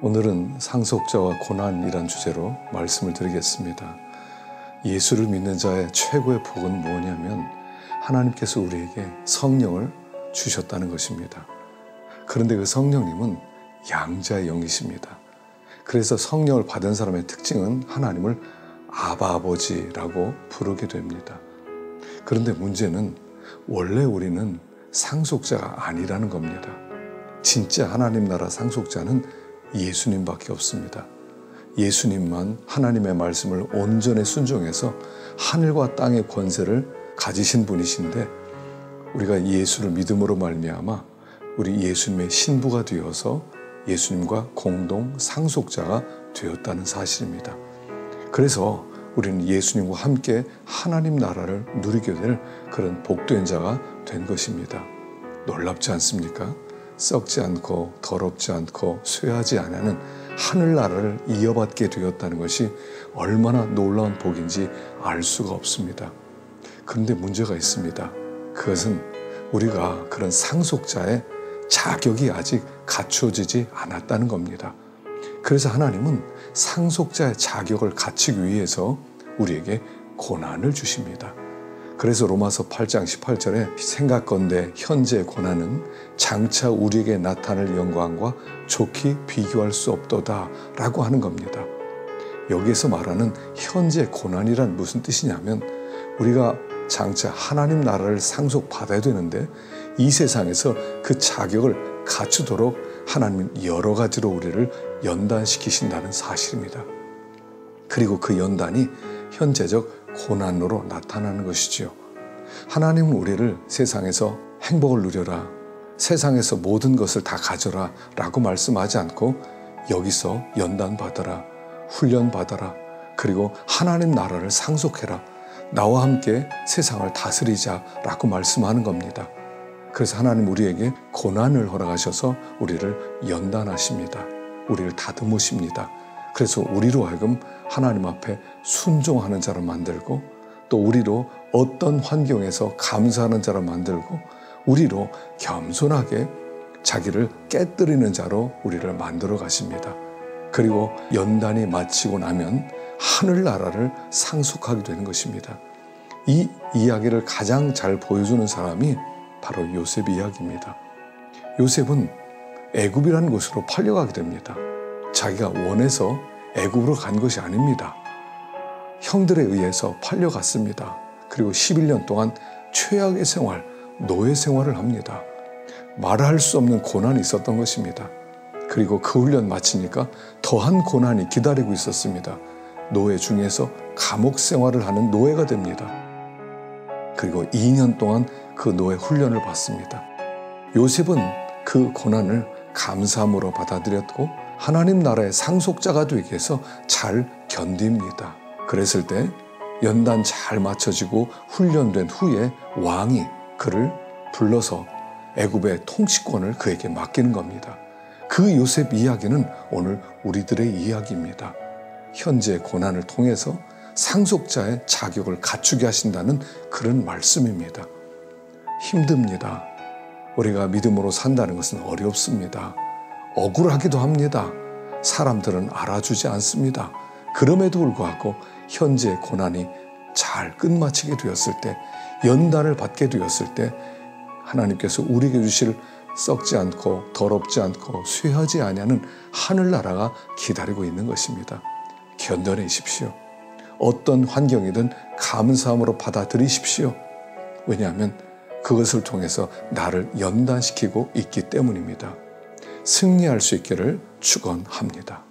오늘은 상속자와 고난이란 주제로 말씀을 드리겠습니다. 예수를 믿는 자의 최고의 복은 뭐냐면 하나님께서 우리에게 성령을 주셨다는 것입니다. 그런데 그 성령님은 양자의 영이십니다. 그래서 성령을 받은 사람의 특징은 하나님을 아바 아버지라고 부르게 됩니다. 그런데 문제는 원래 우리는 상속자가 아니라는 겁니다. 진짜 하나님 나라 상속자는 예수님밖에 없습니다. 예수님만 하나님의 말씀을 온전히 순종해서 하늘과 땅의 권세를 가지신 분이신데 우리가 예수를 믿음으로 말미암아 우리 예수님의 신부가 되어서 예수님과 공동 상속자가 되었다는 사실입니다. 그래서 우리는 예수님과 함께 하나님 나라를 누리게 될 그런 복된 자가 된 것입니다. 놀랍지 않습니까? 썩지 않고 더럽지 않고 쇠하지 않는 하늘나라를 이어받게 되었다는 것이 얼마나 놀라운 복인지 알 수가 없습니다. 그런데 문제가 있습니다. 그것은 우리가 그런 상속자의 자격이 아직 갖추어지지 않았다는 겁니다. 그래서 하나님은 상속자의 자격을 갖추기 위해서 우리에게 고난을 주십니다. 그래서 로마서 8장 18절에 생각건대 현재의 고난은 장차 우리에게 나타날 영광과 좋게 비교할 수 없도다 라고 하는 겁니다. 여기에서 말하는 현재 고난이란 무슨 뜻이냐면 우리가 장차 하나님 나라를 상속받아야 되는데 이 세상에서 그 자격을 갖추도록 하나님은 여러 가지로 우리를 연단시키신다는 사실입니다. 그리고 그 연단이 현재적 고난으로 나타나는 것이지요. 하나님은 우리를 세상에서 행복을 누려라, 세상에서 모든 것을 다 가져라 라고 말씀하지 않고 여기서 연단받아라, 훈련받아라, 그리고 하나님 나라를 상속해라, 나와 함께 세상을 다스리자 라고 말씀하는 겁니다. 그래서 하나님 우리에게 고난을 허락하셔서 우리를 연단하십니다. 우리를 다듬으십니다. 그래서 우리로 하여금 하나님 앞에 순종하는 자로 만들고 또 우리로 어떤 환경에서 감사하는 자로 만들고 우리로 겸손하게 자기를 깨뜨리는 자로 우리를 만들어 가십니다. 그리고 연단이 마치고 나면 하늘나라를 상속하게 되는 것입니다. 이 이야기를 가장 잘 보여주는 사람이 바로 요셉 이야기입니다. 요셉은 애굽이라는 곳으로 팔려가게 됩니다. 자기가 원해서 애굽으로 간 것이 아닙니다. 형들에 의해서 팔려갔습니다. 그리고 11년 동안 최악의 생활, 노예 생활을 합니다. 말할 수 없는 고난이 있었던 것입니다. 그리고 그 훈련 마치니까 더한 고난이 기다리고 있었습니다. 노예 중에서 감옥 생활을 하는 노예가 됩니다. 그리고 2년 동안 그 노예 훈련을 받습니다. 요셉은 그 고난을 감사함으로 받아들였고 하나님 나라의 상속자가 되기 위해서 잘 견딥니다. 그랬을 때 연단 잘 맞춰지고 훈련된 후에 왕이 그를 불러서 애굽의 통치권을 그에게 맡기는 겁니다. 그 요셉 이야기는 오늘 우리들의 이야기입니다. 현재 고난을 통해서 상속자의 자격을 갖추게 하신다는 그런 말씀입니다. 힘듭니다. 우리가 믿음으로 산다는 것은 어렵습니다. 억울하기도 합니다. 사람들은 알아주지 않습니다. 그럼에도 불구하고 현재 고난이 잘 끝마치게 되었을 때, 연단을 받게 되었을 때 하나님께서 우리에게 주실 썩지 않고 더럽지 않고 쇠하지 아니하는 하늘나라가 기다리고 있는 것입니다. 견뎌내십시오. 어떤 환경이든 감사함으로 받아들이십시오. 왜냐하면 그것을 통해서 나를 연단시키고 있기 때문입니다. 승리할 수 있기를 축원합니다.